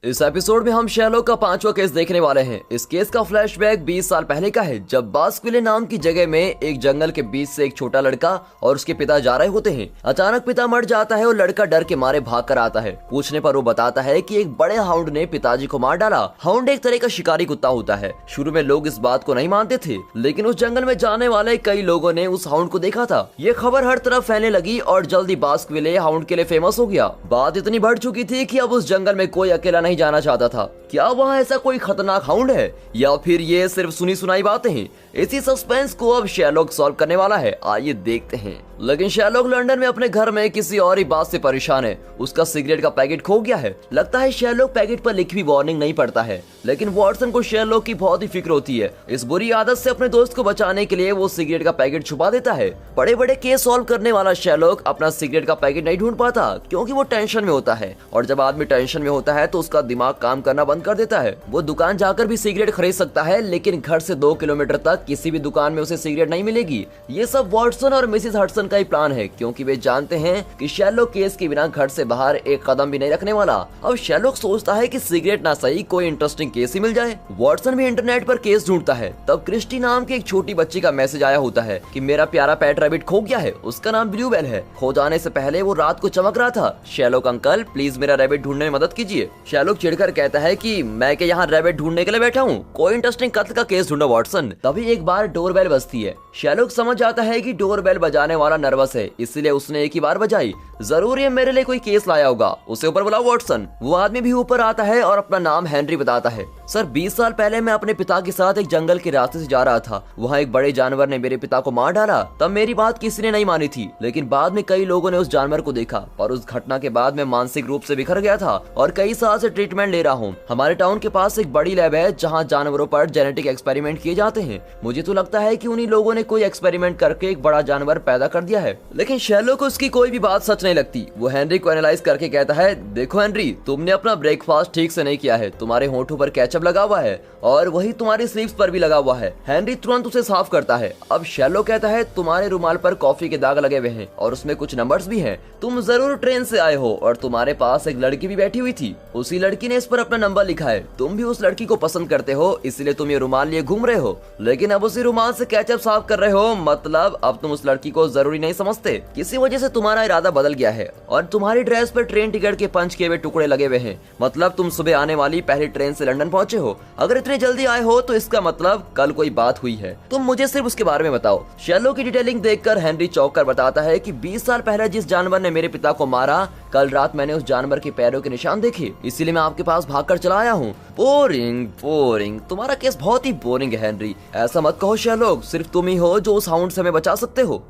इस एपिसोड में हम शेरलॉक का 5वां केस देखने वाले हैं। इस केस का फ्लैशबैक 20 साल पहले का है, जब बास्क्विले नाम की जगह में एक जंगल के बीच से एक छोटा लड़का और उसके पिता जा रहे होते हैं। अचानक पिता मर जाता है और लड़का डर के मारे भाग कर आता है। पूछने पर वो बताता है कि एक बड़े हाउंड ने पिताजी को मार डाला। हाउंड एक तरह का शिकारी कुत्ता होता है। शुरू में लोग इस बात को नहीं मानते थे, लेकिन उस जंगल में जाने वाले कई लोगों ने उस हाउंड को देखा था। ये खबर हर तरफ फैलने लगी और जल्दी बास्क्विले हाउंड के लिए फेमस हो गया। बात इतनी बढ़ चुकी थी कि अब उस जंगल में कोई अकेला नहीं जाना चाहता था। क्या वहाँ ऐसा कोई खतरनाक हाउंड है या फिर ये सिर्फ सुनी सुनाई बातें हैं? इसी सस्पेंस को अब शेरलॉक सॉल्व करने वाला है। आइए देखते हैं। लेकिन शेरलॉक लंदन में अपने घर में किसी और ही बात से परेशान है। उसका सिगरेट का पैकेट खो गया है। लगता है शेरलॉक पैकेट पर लिखी हुई वार्निंग नहीं पढ़ता है, लेकिन वॉटसन को शेरलॉक की बहुत ही फिक्र होती है। इस बुरी आदत से अपने दोस्त को बचाने के लिए वो सिगरेट का पैकेट छुपा देता है। बड़े बड़े केस सॉल्व करने वाला शेरलॉक अपना सिगरेट का पैकेट नहीं ढूंढ पाता, क्योंकि वो टेंशन में होता है। और जब आदमी टेंशन में होता है तो उसका दिमाग काम करना बंद कर देता है। वो दुकान जाकर भी सिगरेट खरीद सकता है, लेकिन घर से 2 किलोमीटर तक किसी भी दुकान में उसे सिगरेट नहीं मिलेगी। ये सब वॉटसन और मिसेस हडसन का ही प्लान है, क्योंकि वे जानते हैं कि शेरलॉक केस के बिना घर से बाहर एक कदम भी नहीं रखने वाला। अब शेरलॉक सोचता है कि सिगरेट ना सही, कोई इंटरेस्टिंग केस ही मिल जाए। वॉटसन भी इंटरनेट पर केस ढूंढता है। तब क्रिस्टी नाम की एक छोटी बच्ची का मैसेज आया होता है कि मेरा प्यारा पेट रैबिट खो गया है। उसका नाम ब्लूबेल है। खो जाने से पहले वो रात को चमक रहा था। शेरलॉक अंकल, प्लीज मेरा रैबिट ढूंढने में मदद कीजिए। शेरलॉक चिढ़कर कहता है कि मैं के यहाँ रैबिट ढूंढने के लिए बैठा हूँ, कोई इंटरेस्टिंग कत्ल का केस ढूंढो वॉटसन। तभी एक बार डोरबेल बजती है। शेरलॉक समझ जाता है कि डोरबेल बजाने वाला नर्वस है, इसलिए उसने एक ही बार बजाई। जरूर ये मेरे लिए कोई केस लाया होगा। उसे ऊपर बुलाओ वॉटसन। वो आदमी भी ऊपर आता है और अपना नाम हेनरी बताता है। सर, 20 साल पहले मैं अपने पिता के साथ एक जंगल के रास्ते से जा रहा था। वहाँ एक बड़े जानवर ने मेरे पिता को मार डाला। तब मेरी बात किसी ने नहीं मानी थी, लेकिन बाद में कई लोगों ने उस जानवर को देखा और उस घटना के बाद मैं मानसिक रूप से बिखर गया था और कई साल से ट्रीटमेंट ले रहा हूँ। हमारे टाउन के पास एक बड़ी लैब है जहाँ जानवरों पर जेनेटिक एक्सपेरिमेंट किए जाते हैं। मुझे तो लगता है कि उन्हीं लोगों ने कोई एक्सपेरिमेंट करके एक बड़ा जानवर पैदा कर दिया है। लेकिन शेरलॉक को उसकी कोई भी बात सच नहीं लगती। वो हेनरी को एनालाइज करके कहता है, देखो हेनरी, तुमने अपना ब्रेकफास्ट ठीक से नहीं किया है। तुम्हारे होंठों पर केचप लगा हुआ है और वही तुम्हारी स्लीव्स पर भी लगा हुआ है। हेनरी तुरंत उसे साफ करता है। अब शेरलॉक कहता है, तुम्हारे रुमाल पर कॉफी के दाग लगे हुए हैं और उसमें कुछ नंबर्स भी हैं। तुम जरूर ट्रेन से आए हो और तुम्हारे पास एक लड़की भी बैठी हुई थी। उसी लड़की ने इस पर अपना नंबर लिखा है। तुम भी उस लड़की को पसंद करते हो, इसलिए तुम ये रुमाल लिए घूम रहे हो। लेकिन अब उसी रुमाल से केचप साफ कर रहे हो, मतलब अब तुम उस लड़की को जरूरी नहीं समझते। किसी वजह से तुम्हारा इरादा बदल गया है और तुम्हारी ड्रेस पर ट्रेन टिकट के पंच किए हुए टुकड़े लगे हुए हैं। मतलब तुम सुबह आने वाली पहली ट्रेन से लंदन पहुंचे हो। अगर इतने जल्दी आए हो तो इसका मतलब कल कोई बात हुई है। तुम मुझे सिर्फ उसके बारे में बताओ। शेरलॉक की डिटेलिंग देखकर हेनरी चौंक कर बताता है कि 20 साल पहले जिस जानवर ने मेरे पिता को मारा, कल रात मैंने उस जानवर के पैरों के निशान देखे, इसीलिए मैं आपके पास भागकर चला आया हूँ। बोरिंग बोरिंग, तुम्हारा केस बहुत ही बोरिंग है हेनरी। ऐसा मत कहो शेरलॉक, सिर्फ तुम ही हो जो उस हाउंड से हमें बचा सकते हो।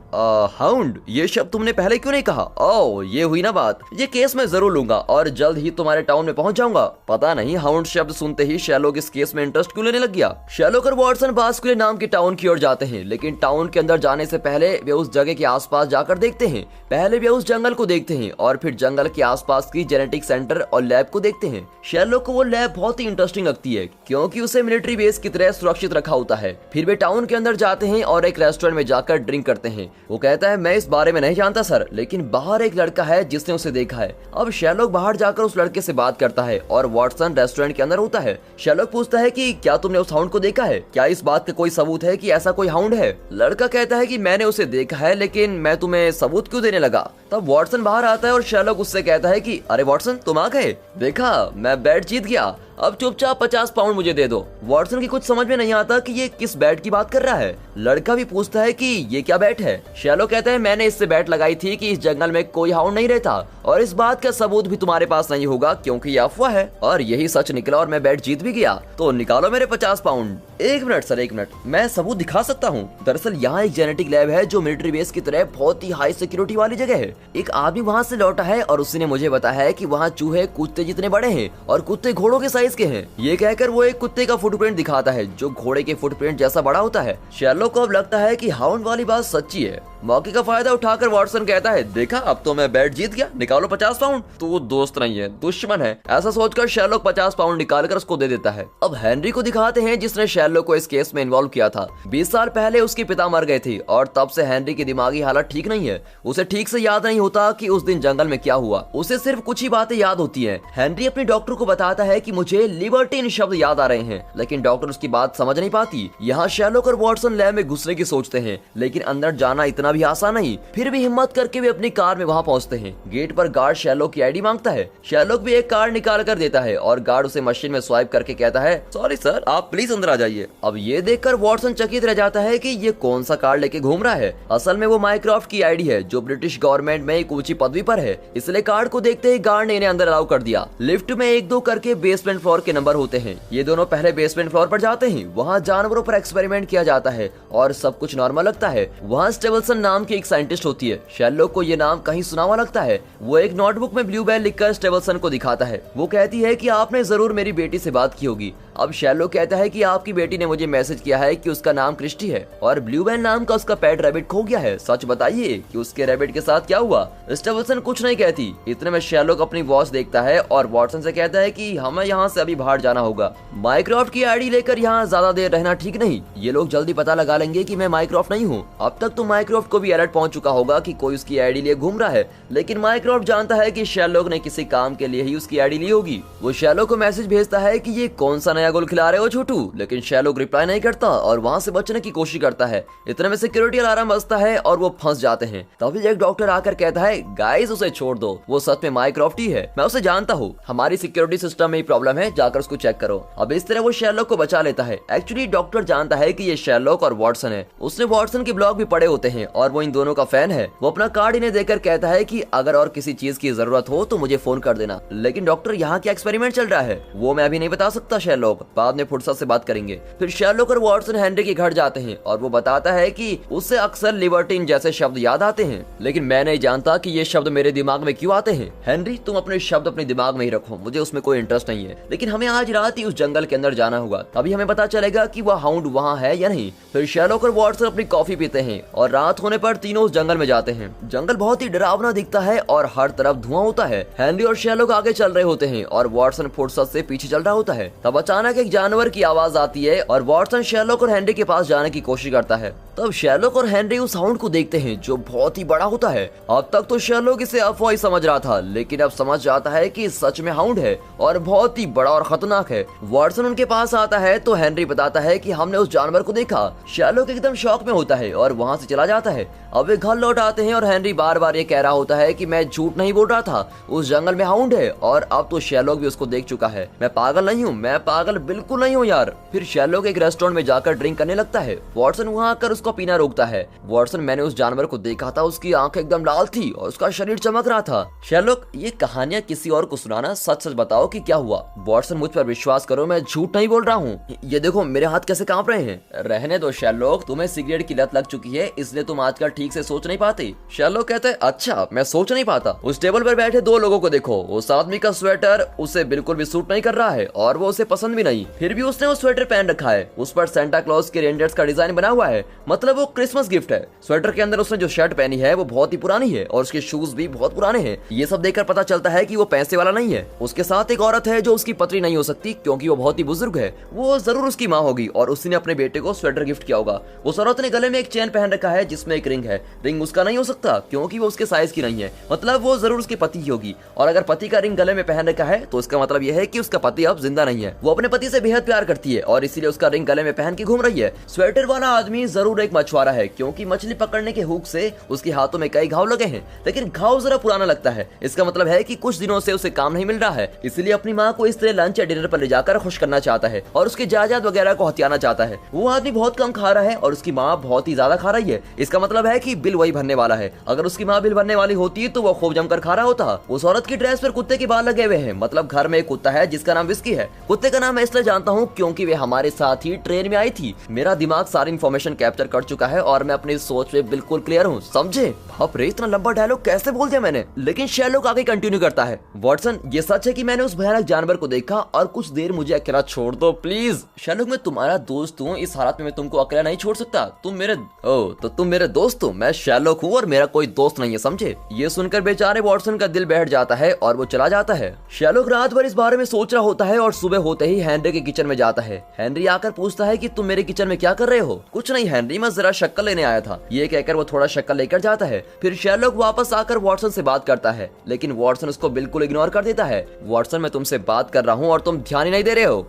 हाउंड, ये शब्द तुमने पहले क्यों नहीं कहा? ओह, ये हुई ना बात। ये केस मैं जरूर लूंगा और जल्द ही तुम्हारे टाउन में पहुंच जाऊंगा। पता नहीं हाउंड शब्द सुनते ही शेरलॉक इस केस में इंटरेस्ट क्यों लेने लग गया। शेरलॉक और वॉटसन बास्क्विले नाम के टाउन की ओर जाते हैं, लेकिन टाउन के अंदर जाने से पहले वे उस जगह के आसपास जाकर देखते हैं। पहले वे उस जंगल को देखते हैं और फिर जंगल के आसपास की जेनेटिक सेंटर और लैब को देखते हैं। शेरलॉक को वो लैब बहुत ही इंटरेस्टिंग लगती है, क्योंकि उसे मिलिट्री बेस की तरह सुरक्षित रखा होता है। फिर वे टाउन के अंदर जाते हैं और एक रेस्टोरेंट में जाकर ड्रिंक करते हैं। वो कहता है, मैं इस बारे में नहीं जानता सर, लेकिन बाहर एक लड़का है जिसने उसे देखा है। अब शेरलॉक बाहर जाकर उस लड़के से बात करता है और वॉटसन रेस्टोरेंट के अंदर होता है। शेरलॉक पूछता है कि क्या तुमने उस हाउंड को देखा है? क्या इस बात का कोई सबूत है कि ऐसा कोई हाउंड है? लड़का कहता है कि मैंने उसे देखा है, लेकिन मैं तुम्हें सबूत क्यों देने लगा? तब वॉटसन बाहर आता है और शेरलॉक उससे कहता है कि अरे वॉटसन, तुम आ गए। देखा, मैं बैट जीत गया। अब चुपचाप 50 पाउंड मुझे दे दो। वॉटसन की कुछ समझ में नहीं आता कि ये किस बैट की बात कर रहा है। लड़का भी पूछता है कि ये क्या बैट है। शेरलॉक कहता है, मैंने इससे बैट लगाई थी कि इस जंगल में कोई हाउंड नहीं रहता और इस बात का सबूत भी तुम्हारे पास नहीं होगा, क्योंकि ये अफवाह है। और यही सच निकला और मैं बैट जीत भी गया। तो निकालो मेरे 50 पाउंड। एक मिनट सर, एक मिनट, मैं सबूत दिखा सकता हूँ। दरअसल यहाँ एक जेनेटिक लैब है जो मिलिट्री बेस की तरह बहुत ही हाई सिक्योरिटी वाली जगह है। एक आदमी वहाँ से लौटा है और उसने मुझे बताया है कि वहाँ चूहे कुत्ते जितने बड़े हैं और कुत्ते घोड़ों के साइज के हैं। ये कहकर वो एक कुत्ते का फुटप्रिंट दिखाता है जो घोड़े के फुटप्रिंट जैसा बड़ा होता है। शेरलॉक को अब लगता है कि हाउंड वाली बात सच्ची है। मौके का फायदा उठाकर वॉटसन कहता है, देखा अब तो मैं बेट जीत गया, निकालो 50 पाउंड। तो वो दोस्त नहीं है, दुश्मन है। ऐसा सोचकर शेरलॉक 50 पाउंड निकालकर उसको दे देता है। अब हेनरी को दिखाते हैं जिसने शेरलॉक को इस केस में इन्वॉल्व किया था। 20 साल पहले उसके पिता मर गए थे और तब से हेनरी की दिमागी हालत ठीक नहीं है। उसे ठीक से याद नहीं होता कि उस दिन जंगल में क्या हुआ। उसे सिर्फ कुछ ही बातें याद होती हैं। हेनरी अपने डॉक्टर को बताता है कि मुझे लिबर्टीन शब्द याद आ रहे हैं, लेकिन डॉक्टर उसकी बात समझ नहीं पाती। यहाँ शेरलॉक और वॉटसन लैब में घुसने की सोचते हैं, लेकिन अंदर जाना इतना भी आसान नहीं। फिर भी हिम्मत करके वे अपनी कार में वहाँ पहुँचते हैं। गेट पर गार्ड शेरलॉक की आईडी मांगता है। शेरलॉक भी एक कार्ड निकाल कर देता है और गार्ड उसे मशीन में स्वाइप करके कहता है, सॉरी सर, आप प्लीज अंदर आ जाइए। अब ये देखकर वॉटसन चकित रह जाता है कि ये कौन सा कार्ड लेके घूम रहा है। असल में वो माइक्रोफ्ट की आईडी है जो ब्रिटिश गवर्नमेंट में एक ऊंची पदवी पर है। इसलिए कार्ड को देखते ही गार्ड ने इन्हें अंदर अलाउ कर दिया। लिफ्ट में 1-2 करके बेसमेंट फ्लोर के नंबर होते हैं। ये दोनों पहले बेसमेंट फ्लोर पर जाते हैं। वहाँ जानवरों पर एक्सपेरिमेंट किया जाता है और सब कुछ नॉर्मल लगता है। वहाँ स्टेबलसन नाम की एक साइंटिस्ट होती है। शेरलॉक को ये नाम कहीं सुना हुआ लगता है। वो एक नोटबुक में ब्लू बेल लिखकर स्टेबलसन को दिखाता है। वो कहती है कि आपने जरूर मेरी बेटी से बात की होगी। अब शेरलॉक कहता है कि आपकी बेटी ने मुझे मैसेज किया है कि उसका नाम क्रिस्टी है और ब्लू बेल नाम का उसका पेट रैबिट खो गया है। सच बताइए कि उसके रैबिट के साथ क्या हुआ। स्टेबलसन कुछ नहीं कहती। इतने में शेरलॉक अपनी वॉच देखता है और वॉटसन से कहता है कि हमें यहाँ से अभी बाहर जाना होगा। माइक्रोफ्ट की आईडी लेकर यहाँ ज्यादा देर रहना ठीक नहीं। ये लोग जल्दी पता लगा लेंगे कि मैं माइक्रोफ्ट नहीं हूँ। अब तक तो माइक्रोफ्ट को भी अलर्ट पहुंच चुका होगा कि कोई उसकी आईडी लिए घूम रहा है, लेकिन माइक्रोफ्ट जानता है कि शेरलॉक ने किसी काम के लिए ही उसकी आईडी ली होगी। वो शेरलॉक को मैसेज भेजता है कि ये कौन सा नया गोल खिला रहे हो छोटू, लेकिन शेरलॉक रिप्लाई नहीं करता और वहाँ से बचने की कोशिश करता है। इतने में सिक्योरिटी अलार्म बजता है और वो फंस जाते हैं। तभी एक डॉक्टर आकर कहता है, गाइस उसे छोड़ दो, वो सच में माइक्रोफ्ट ही है, मैं उसे जानता हूँ, हमारी सिक्योरिटी सिस्टम में ही प्रॉब्लम है, जाकर उसको चेक करो। अब इस तरह वो शेरलॉक को बचा लेता है। एक्चुअली डॉक्टर जानता है कि ये शेरलॉक और वॉटसन है। उसने वॉटसन के ब्लॉग भी पढ़े होते हैं और वो इन दोनों का फैन है। वो अपना कार्ड इन्हें देकर कहता है कि अगर और किसी चीज की जरूरत हो तो मुझे फोन कर देना। लेकिन डॉक्टर यहाँ क्या एक्सपेरिमेंट चल रहा है वो मैं अभी नहीं बता सकता शेरलॉक, बाद में फुर्सत से बात करेंगे। फिर शेरलॉक और वॉटसन हेनरी के घर जाते हैं और वो बताता है कि उससे अक्सर लिबर्टीन जैसे शब्द याद आते हैं, लेकिन मैं नहीं जानता कि ये शब्द मेरे दिमाग में क्यों आते हैं। हेनरी तुम अपने शब्द अपने दिमाग में ही रखो, मुझे उसमें कोई इंटरेस्ट नहीं है, लेकिन हमें आज रात ही उस जंगल के अंदर जाना होगा, तभी हमें पता चलेगा कि वह हाउंड वहाँ है या नहीं। फिर शेरलॉक और वॉटसन अपनी कॉफी पीते हैं और रात होने पर तीनों उस जंगल में जाते हैं। जंगल बहुत ही डरावना दिखता है और हर तरफ धुआं होता है। हेनरी और शेरलॉक आगे चल रहे होते हैं और वॉटसन फुर्सत से पीछे चल रहा होता है। तब अचानक एक जानवर की आवाज आती है और वॉटसन शेरलॉक और हेनरी के पास जाने की कोशिश करता है। तब शेरलॉक और हेनरी उस हाउंड को देखते हैं जो बहुत ही बड़ा होता है। अब तक तो शेरलॉक इसे अफवाह ही समझ रहा था, लेकिन अब समझ जाता है कि सच में हाउंड है और बहुत ही बड़ा और खतरनाक है। वॉटसन उनके पास आता है तो हेनरी बताता है कि हमने उस जानवर को देखा। शेरलॉक एकदम शॉक में होता है और वहाँ से चला जाता है। अब वे घर लौट आते हैं और हेनरी बार बार ये कह रहा होता है कि मैं झूठ नहीं बोल रहा था, उस जंगल में हाउंड है और अब तो शेरलॉक भी उसको देख चुका है। मैं पागल नहीं हूँ, मैं पागल बिल्कुल नहीं हूँ यार। फिर शेरलॉक एक रेस्टोरेंट में जाकर ड्रिंक करने लगता है। वॉटसन वहाँ आकर उसको पीना रोकता है। वॉटसन मैंने उस जानवर को देखा था, उसकी आंखें एकदम लाल थी और उसका शरीर चमक रहा था। शेरलॉक ये कहानियां किसी और को सुनाना, सच सच बताओ कि क्या हुआ। वॉटसन मुझ पर विश्वास करो, मैं झूठ नहीं बोल रहा हूँ। ये देखो मेरे हाथ कैसे कांप रहे हैं। रहने दो शेरलॉक, तुम्हें सिगरेट की लत लग चुकी है इसलिए तुम आजकल ठीक से सोच नहीं पाते। शेरलॉक कहते हैं अच्छा मैं सोच नहीं पाता। उस टेबल पर बैठे दो लोगों को देखो, उस आदमी का स्वेटर उसे बिल्कुल भी सूट नहीं कर रहा है और वो उसे पसंद भी नहीं, फिर भी उसने वो स्वेटर पहन रखा है। उस पर सेंटा क्लॉज के रेंजर्स का डिजाइन बना हुआ है, मतलब वो क्रिसमस गिफ्ट है। स्वेटर के अंदर उसने जो शर्ट पहनी है वो बहुत ही पुरानी है और उसके शूज भी बहुत पुराने हैं। ये सब देखकर पता चलता है कि वो पैसे वाला नहीं है। उसके साथ एक औरत है जो उसकी पत्नी नहीं हो सकती क्योंकि वो बहुत ही बुजुर्ग है। वो जरूर उसकी माँ होगी और उसी ने अपने बेटे को स्वेटर गिफ्ट किया होगा। उस औरत ने गले में एक चेन पहन रखा है जिसमें एक रिंग है। रिंग उसका नहीं हो सकता क्योंकि वो उसके साइज की नहीं है, मतलब वो जरूर उसके पति ही होगी। और अगर पति का रिंग गले में पहन रखा है तो इसका मतलब यह है कि उसका पति अब जिंदा नहीं है। वो अपने पति से बेहद प्यार करती है और इसीलिए उसका रिंग गले में पहन के घूम रही है। स्वेटर वाला आदमी जरूर एक मछुआरा है क्योंकि मछली पकड़ने के हुक से उसके हाथों में कई घाव लगे हैं, लेकिन घाव जरा पुराना लगता है। इसका मतलब है कि कुछ दिनों से उसे काम नहीं मिल रहा है, इसलिए अपनी माँ को इस तरह लंच या डिनर पर ले जाकर खुश करना चाहता है और उसके जायदाद वगैरह को हथियाना चाहता है। वो आदमी बहुत कम खा रहा है और उसकी माँ बहुत ही ज्यादा खा रही है। इसका मतलब है कि बिल वही भरने वाला है। अगर उसकी माँ बिल भरने वाली होती तो वो खूब जमकर खा रहा होता। उस औरत की ड्रेस पर कुत्ते के बाल लगे हुए हैं, मतलब घर में एक कुत्ता है जिसका नाम विस्की है। कुत्ते का नाम मैं इसलिए जानता हूँ क्योंकि वे हमारे साथ ही ट्रेन में आई थी। मेरा दिमाग सारी इन्फॉर्मेशन कैप्चर कर चुका है और मैं अपनी सोच में बिल्कुल क्लियर हूँ, समझे? बाप रे, इतना लंबा डायलॉग कैसे बोल दिया मैंने। लेकिन शेरलॉक आगे कंटिन्यू करता है, वॉटसन ये सच है कि मैंने उस भयानक जानवर को देखा और कुछ देर मुझे अकेला छोड़ दो प्लीज। शेरलॉक, मैं तुम्हारा दोस्त हूँ, इस हालत में मैं तुमको अकेला नहीं छोड़ सकता। तुम मेरे दोस्त हो। मैं शेरलॉक हूँ और मेरा कोई दोस्त नहीं है, समझे? ये सुनकर बेचारे वॉटसन का दिल बैठ जाता है और वो चला जाता है। शेरलॉक रात भर इस बारे में सोच रहा होता है और सुबह होते ही हेनरी के किचन में जाता है। हेनरी आकर पूछता है कि तुम मेरे किचन में क्या कर रहे हो? कुछ नहीं हेनरी, मैं जरा शक्कर लेने आया था। ये कहकर वो थोड़ा शक्कर लेकर जाता है। फिर शेरलॉक वापस आकर वॉटसन से बात करता है, लेकिन वॉटसन उसको बिल्कुल इग्नोर कर देता है। वॉटसन, मैं तुमसे बात कर रहा हूँ और तुम ध्यान ही नहीं दे रहे हो।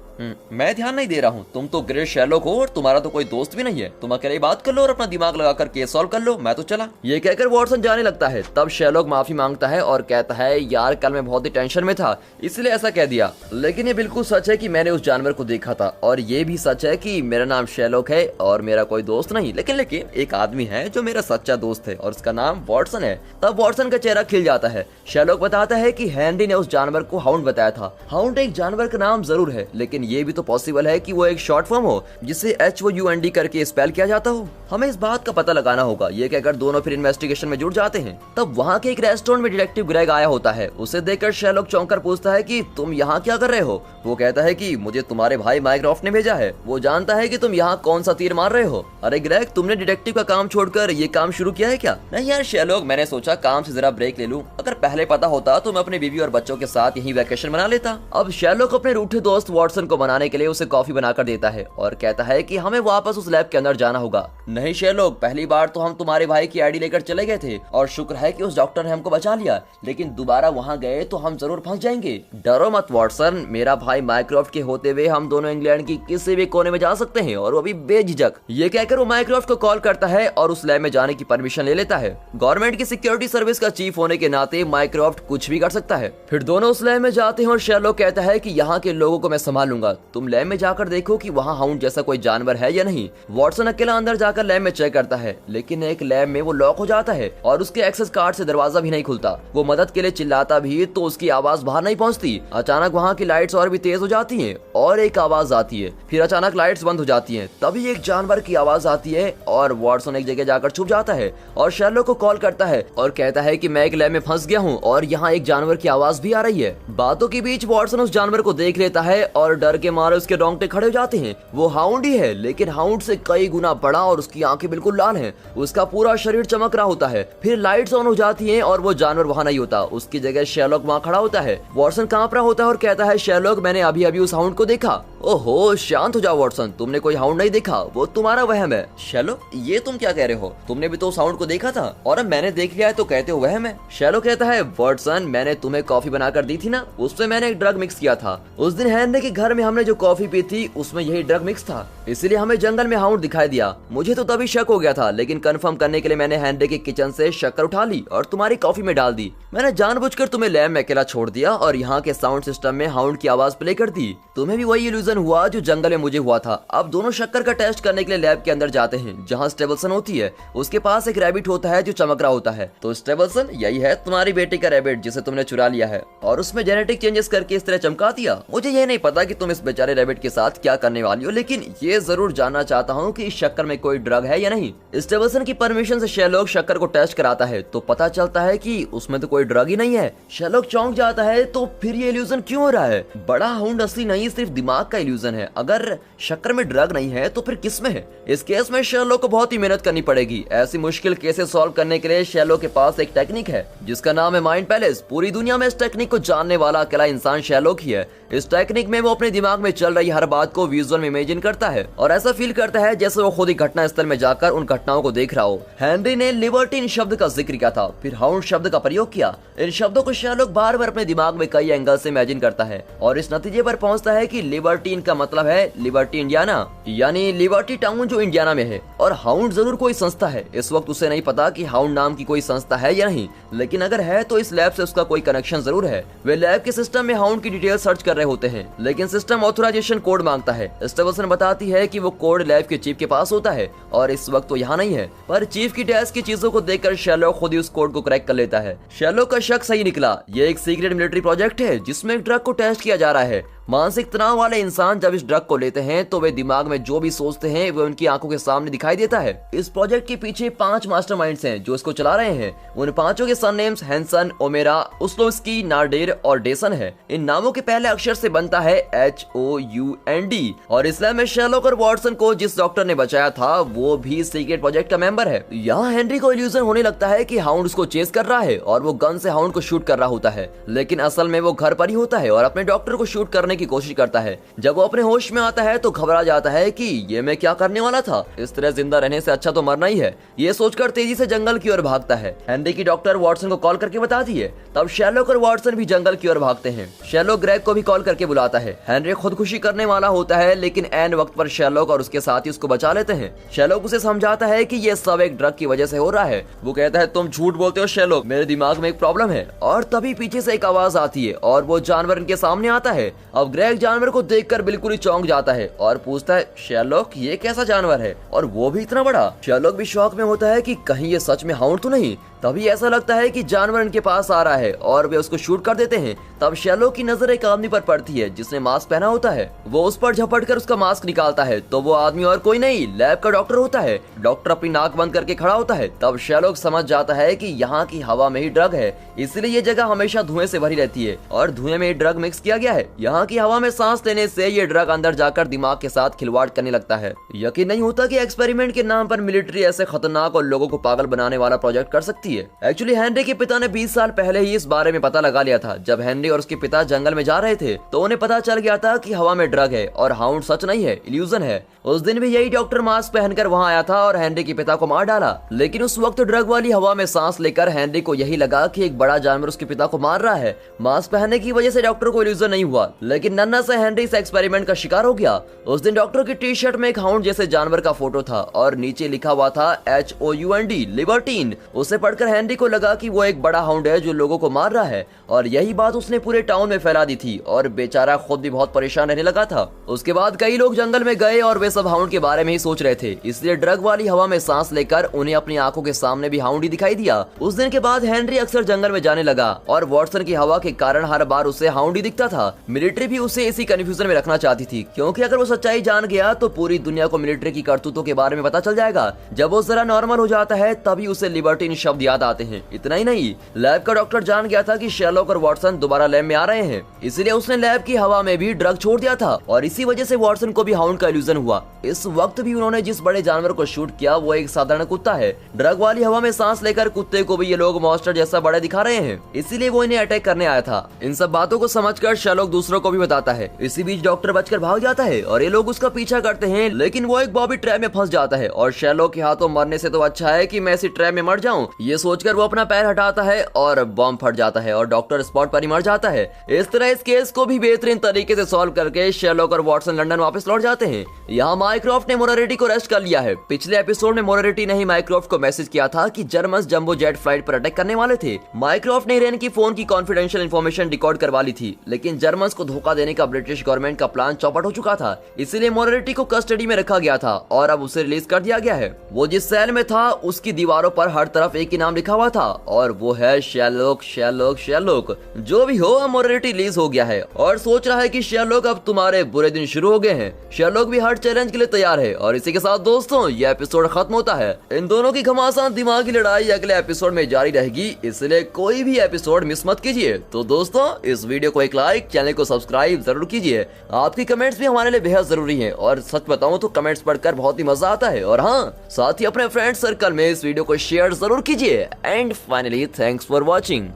मैं ध्यान नहीं दे रहा हूँ? तुम तो ग्रेट शेरलॉक हो और तुम्हारा तो कोई दोस्त भी नहीं है। तुम अकेले बात कर लो और अपना दिमाग लगाकर केस सॉल्व कर लो, मैं तो चला। ये कहकर वॉटसन जाने लगता है। तब शेरलॉक माफी मांगता है और कहता है, यार कल मैं बहुत ही टेंशन में था इसलिए ऐसा कह दिया। लेकिन ये बिल्कुल सच है कि मैंने उस जानवर को देखा था और ये भी सच है कि मेरा नाम शेरलॉक है और मेरा कोई दोस्त नहीं। लेकिन एक आदमी है जो मेरा सच्चा दोस्त है और उसका नाम वॉटसन है। तब वॉटसन का चेहरा खिल जाता है। शेरलॉक बताता है कि हेनरी ने उस जानवर को हाउंड बताया था। हाउंड एक जानवर का नाम जरूर है, लेकिन ये भी तो पॉसिबल है कि वो एक शॉर्ट फॉर्म हो जिसे HOUND करके स्पेल किया जाता हो। हमें इस बात का पता लगाना होगा। ये कहकर दोनों फिर इन्वेस्टिगेशन में जुट जाते हैं। तब वहाँ के एक रेस्टोरेंट में डिटेक्टिव ग्रेग आया होता है। उसे देखकर शेरलॉक चौंक कर पूछता है कि तुम यहाँ क्या कर रहे हो? वो कहता है कि मुझे तुम्हारे भाई माइक्रॉफ्ट ने भेजा है। वो जानता है कि तुम यहाँ कौन सा तीर मार रहे हो। अरे ग्रेग, तुमने डिटेक्टिव का काम छोड़कर ये काम शुरू किया है क्या? नहीं यार शेरलॉक, मैंने सोचा काम से जरा ब्रेक ले लूं। अगर पहले पता होता तो मैं अपनी बीवी और बच्चों के साथ यहीं वैकेशन मना लेता। अब शेरलॉक अपने रूठे दोस्त वॉटसन को मनाने के लिए उसे कॉफी बनाकर देता है और कहता है कि हमें वापस उस लैब के अंदर जाना होगा। नहीं शेरलॉक, पहली बार तो हम तुम्हारे भाई की आईडी लेकर चले गए थे और शुक्र है कि उस डॉक्टर ने हमको बचा लिया, लेकिन दोबारा वहाँ गए तो हम जरूर फंस जाएंगे। डरो मत वॉटसन, मेरा भाई माइक्रॉफ्ट के होते हुए हम दोनों इंग्लैंड की किसी भी कोने में जा सकते हैं और वो भी बेझिझक। ये कहकर वो माइक्रॉफ्ट को कॉल करता है और उस लैब में जाने की परमिशन ले लेता है। गवर्नमेंट की सिक्योरिटी सर्विस का चीफ होने के नाते माइक्रॉफ्ट कुछ भी कर सकता है। फिर दोनों उस लैब में जाते हैं और शेरलॉक कहता है कि यहाँ के लोगों को मैं संभालूंगा, तुम लैब में जाकर देखो कि वहाँ हाउंड जैसा कोई जानवर है या नहीं। वॉटसन अकेला अंदर जाकर लैब में चेक करता है, लेकिन एक लैब में वो लॉक हो जाता है और उसके एक्सेस कार्ड से दरवाजा भी नहीं खुलता। वो मदद के लिए चिल्लाता भी तो उसकी आवाज बाहर नहीं पहुंचती। अचानक वहाँ की लाइट्स और भी तेज हो जाती हैं और एक आवाज आती है। फिर अचानक लाइट्स बंद हो जाती हैं। तभी एक जानवर की आवाज आती है और वॉटसन एक जगह जाकर छुप जाता है और शेरलॉक को कॉल करता है और कहता है कि मैं एक लैब में फंस गया हूँ और यहाँ एक जानवर की आवाज भी आ रही है। बातों के बीच वॉटसन उस जानवर को देख लेता है और डर के मारे उसके रोंगटे खड़े हो जाते हैं। वो हाउंड ही है, लेकिन हाउंड से कई गुना बड़ा और उसकी आंखें बिल्कुल लाल हैं। उसका पूरा शरीर चमक रहा होता है। फिर लाइट्स ऑन हो जाती हैं और वो जानवर वहाँ नहीं होता। उसकी जगह शेरलॉक वहाँ खड़ा होता है। वॉटसन कांप रहा होता है और कहता है, शेरलॉक मैंने अभी अभी उस हाउंड को देखा। ओहो, शांत हो जाओ वॉटसन, तुमने कोई हाउंड नहीं देखा, वो तुम्हारा वहम है। शेरलॉक, ये तुम क्या कह रहे हो? तुमने भी तो उस हाउंड को देखा था और अब मैंने देख लिया है तो कहते हो वहम है। शेरलॉक कहता है, वॉटसन मैंने तुम्हें कॉफी बनाकर दी थी ना, उसमें मैंने एक ड्रग मिक्स किया था। उस दिन हेनरी के घर में हमने जो कॉफी पी थी उसमें यही ड्रग मिक्स था, इसलिए हमें जंगल में हाउंड दिखाई दिया। मुझे तो तभी शक हो गया था, लेकिन कंफर्म करने के लिए मैंने हेनरी के किचन से शक्कर उठा ली और तुम्हारी कॉफी में डाल दी। मैंने जानबूझकर तुम्हें लैब में अकेला छोड़ दिया और यहाँ के साउंड सिस्टम में हाउंड की आवाज प्ले कर दी। तुम्हें भी वही इल्यूजन हुआ जो जंगल में मुझे हुआ था। अब दोनों शक्कर का टेस्ट करने के लिए लैब के अंदर जाते हैं जहाँ स्टेबलसन होती है। उसके पास एक रैबिट होता है जो चमक रहा होता है। तो स्टेबलसन, यही है तुम्हारी बेटी का रैबिट जिसे तुमने चुरा लिया है और उसमें जेनेटिक चेंजेस करके इस तरह चमका दिया। मुझे ये नहीं पता कि तुम इस बेचारे रैबिट के साथ क्या करने वाली हो, लेकिन ये जरूर जानना चाहता हूँ कि इस शक्कर में कोई ड्रग है या नहीं। स्टेबलसन की परमिशन से शेरलॉक शक्कर को टेस्ट कराता है तो पता चलता है कि उसमें तो कोई ड्रग ही नहीं है। शेरलॉक चौंक जाता है, तो फिर ये इल्यूजन क्यों हो रहा है? बड़ा हाउंड असली नहीं, सिर्फ दिमाग का इल्यूजन है। अगर शक्कर में ड्रग नहीं है तो फिर किस में है? इस केस में शेरलॉक को बहुत ही मेहनत करनी पड़ेगी। ऐसी मुश्किल केसेस सॉल्व करने के लिए शेरलॉक के पास एक टेक्निक है जिसका नाम है माइंड पैलेस। पूरी दुनिया में इस टेक्निक को जानने वाला अकेला इंसान शेरलॉक ही है। इस टेक्निक में वो अपने दिमाग में चल रही हर बात को विजुअल में इमेजिन करता है और ऐसा फील करता है जैसे वो खुद ही घटना स्थल में जाकर उन घटनाओं को देख रहा हो। हेनरी ने लिबर्टीन शब्द का जिक्र किया था, फिर हाउंड शब्द का प्रयोग किया। इन शब्दों को शेरलॉक बार बार अपने दिमाग में कई एंगल से इमेजिन करता है और इस नतीजे पर पहुंचता है कि लिबर्टीन का मतलब है लिबर्टी इंडियाना, यानी लिबर्टी टाउन जो इंडियाना में है। और हाउंड जरूर कोई संस्था है। इस वक्त उसे नहीं पता कि हाउंड नाम की कोई संस्था है या नहीं, लेकिन अगर है तो इस लैब से उसका कोई कनेक्शन जरूर है। वे लैब के सिस्टम में हाउंड की डिटेल सर्च कर रहे होते हैं, लेकिन सिस्टम ऑथराइजेशन कोड मांगता है। स्टेबलसन बताती है कि वो कोड लैब के चीफ के पास होता है और इस वक्त वो यहाँ नहीं है, पर चीफ की डेस्क की चीजों को देखकर शेरलॉक खुद ही उस कोड को क्रैक कर लेता है। शेरलॉक का शक सही निकला। ये एक सीक्रेट मिलिट्री प्रोजेक्ट है जिसमें एक ड्रग को टेस्ट किया जा रहा है मानसिक तनाव वाले इंसान जब इस ड्रग को लेते हैं तो वे दिमाग में जो भी सोचते हैं वो उनकी आंखों के सामने दिखाई देता है। इस प्रोजेक्ट के पीछे 5 मास्टरमाइंड्स हैं जो इसको चला रहे हैं। उन पांचों के सरनेम्स हैंसन, ओमेरा, उस्लोवस्की, नार्डेर और डेसन है। इन नामों के पहले अक्षर से बनता है HOUND और इसलिए में शेरलॉक और वॉटसन को जिस डॉक्टर ने बचाया था वो भी सीक्रेट प्रोजेक्ट का मेंबर है। यहाँ हेनरी को इल्यूजन होने लगता है कि हाउंड उसको चेस कर रहा है और वो गन से हाउंड को शूट कर रहा होता है, लेकिन असल में वो घर पर ही होता है और अपने डॉक्टर को शूट करने की कोशिश करता है। जब वो अपने होश में आता है तो घबरा जाता है कि ये मैं क्या करने वाला था, इस तरह जिंदा रहने से अच्छा तो मरना ही है। ये सोचकर तेजी से जंगल की ओर भागता है। हेनरी की डॉक्टर वॉटसन को कॉल करके बताती है। तब शेरलॉक और वॉटसन भी जंगल की ओर भागते हैं। शेरलॉक ग्रेग को भी कॉल करके बुलाता है। हेनरी खुदकुशी करने वाला होता है, लेकिन ऐन वक्त पर शेरलॉक और उसके साथी उसको बचा लेते हैं। शेरलॉक उसे समझाता है कि ये सब एक ड्रग की वजह से हो रहा है। वो कहता है तुम झूठ बोलते हो शेरलॉक, मेरे दिमाग में एक प्रॉब्लम है। और तभी पीछे से एक आवाज आती है और वो जानवर इनके सामने आता है। अब ग्रेग जानवर को देखकर बिल्कुल ही चौंक जाता है और पूछता है शेरलॉक ये कैसा जानवर है और वो भी इतना बड़ा। शेरलॉक भी शौक में होता है कि कहीं ये सच में हाउंड तो नहीं। तभी ऐसा लगता है कि जानवर इनके पास आ रहा है और वे उसको शूट कर देते हैं। तब शेरलॉक की नजर एक आदमी पर पड़ती है जिसने मास्क पहना होता है। वो उस पर झपटकर उसका मास्क निकालता है तो वो आदमी और कोई नहीं, लैब का डॉक्टर होता है। डॉक्टर अपनी नाक बंद करके खड़ा होता है। तब शेरलॉक समझ जाता है कि यहाँ की हवा में ही ड्रग है, इसलिए ये जगह हमेशा धुएं से भरी रहती है और धुएं में ड्रग मिक्स किया गया है। यहाँ की हवा में सांस लेने से ये ड्रग अंदर जाकर दिमाग के साथ खिलवाड़ करने लगता है। यकीन नहीं होता कि एक्सपेरिमेंट के नाम पर मिलिट्री ऐसे खतरनाक और लोगों को पागल बनाने वाला प्रोजेक्ट कर सकती है। एक्चुअली हेनरी के पिता ने 20 साल पहले ही इस बारे में पता लगा लिया था। जब हेनरी और उसके पिता जंगल में जा रहे थे तो उन्हें पता चल गया था कि हवा में ड्रग है और हाउंड सच नहीं है, इल्यूजन है। उस दिन भी यही डॉक्टर मास्क पहनकर वहां आया था और हेनरी के पिता को मार डाला। लेकिन उस वक्त ड्रग वाली हवा में सांस लेकर हेनरी को यही लगा कि एक बड़ा जानवर उसके पिता को मार रहा है। मास्क पहनने की वजह से डॉक्टर को इल्यूजन नहीं हुआ, लेकिन नन्हा से हेनरी इस एक्सपेरिमेंट का शिकार हो गया। उस दिन डॉक्टर की टी शर्ट में एक हाउंड जैसे जानवर का फोटो था और नीचे लिखा हुआ था HOUND, लिबर्टीन। उसे पढ़कर हेनरी को लगा कि वो एक बड़ा हाउंड है जो लोगों को मार रहा है और यही बात उसने पूरे टाउन में फैला दी थी और बेचारा खुद भी बहुत परेशान रहने लगा था। उसके बाद कई लोग जंगल में गए और वे सब हाउंड के बारे में ही सोच रहे थे, इसलिए ड्रग वाली हवा में सांस लेकर उन्हें अपनी आंखों के सामने भी हाउंड ही दिखाई दिया। उस दिन के बाद हेनरी अक्सर जंगल में जाने लगा और वॉटसन की हवा के कारण हर बार उसे हाउंड ही दिखता था। मिलिट्री भी उसे इसी कंफ्यूजन में रखना चाहती थी, क्योंकि अगर वो सच्चाई जान गया तो पूरी दुनिया को मिलिट्री की करतूतों के बारे में पता चल जाएगा। जब वो जरा नॉर्मल हो जाता है तभी उसे लिबर्टीन शब्द याद आते हैं। इतना ही नहीं, लैब का डॉक्टर जान गया था कि शेरलॉक और वॉटसन दोबारा लैब में आ रहे हैं, इसलिए उसने लैब की हवा में भी ड्रग छोड़ दिया था और इसी वजह से वॉटसन को भी हाउंड का इल्यूजन हुआ। इस वक्त भी उन्होंने जिस बड़े जानवर को शूट किया वो एक साधारण कुत्ता है। ड्रग वाली हवा में सांस लेकर कुत्ते को भी ये लोग मॉन्स्टर जैसा बड़े दिखा रहे हैं, इसीलिए वो इन्हें अटैक करने आया था। इन सब बातों को समझकर शेरलॉक दूसरों को भी बताता है। इसी बीच डॉक्टर बचकर भाग जाता है और ये लोग उसका पीछा करते हैं, लेकिन वो एक बॉबी ट्रैप में फंस जाता है और शेरलॉक के हाथों मरने से तो अच्छा है कि मैं इसी ट्रैप में मर जाऊं, ये सोचकर वो अपना पैर हटाता है और बॉम्ब फट जाता है और डॉक्टर स्पॉट पर ही मर जाता है। इस तरह इस केस को भी बेहतरीन तरीके से सॉल्व करके शेरलॉक और वॉटसन लंदन वापस लौट जाते हैं। यहाँ माइक्रोफ्ट ने मोरारिटी को अरेस्ट कर लिया है। पिछले एपिसोड में मोरारिटी ने ही माइक्रोफ्ट को मैसेज किया था कि जर्मन्स जंबो जेट फ्लाइट पर अटैक करने वाले थे। माइक्रोफ्ट ने इरेन की फोन की कॉन्फिडेंशियल इंफॉर्मेशन डिकोड करवा ली थी, लेकिन जर्मन्स को धोखा देने का ब्रिटिश गवर्नमेंट का प्लान चौपट हो चुका था, इसलिए मोरारिटी को कस्टडी में रखा गया था और अब उसे रिलीज कर दिया गया है। वो जिस सेल में था उसकी दीवारों पर हर तरफ एक ही नाम लिखा हुआ था और वो है शेरलॉक। शेरलॉक शेरलॉक जो भी हो, मोरारिटी रिलीज हो गया है और सोच रहा है कि शेरलॉक अब तुम्हारे बुरे दिन शुरू हो गए हैं। शेरलॉक भी हर चैलेंज के लिए तैयार है और इसी के साथ दोस्तों ये एपिसोड खत्म होता है। इन दोनों की घमासान दिमागी लड़ाई अगले एपिसोड में जारी रहेगी, इसलिए कोई भी एपिसोड मिस मत कीजिए। तो दोस्तों इस वीडियो को एक लाइक, चैनल को सब्सक्राइब जरूर कीजिए। आपकी कमेंट्स भी हमारे लिए बेहद जरूरी है और सच बताऊं तो कमेंट्स पढ़कर बहुत ही मजा आता है। और हाँ, साथ ही अपने फ्रेंड सर्कल में इस वीडियो को शेयर जरूर कीजिए। And finally thanks for watching.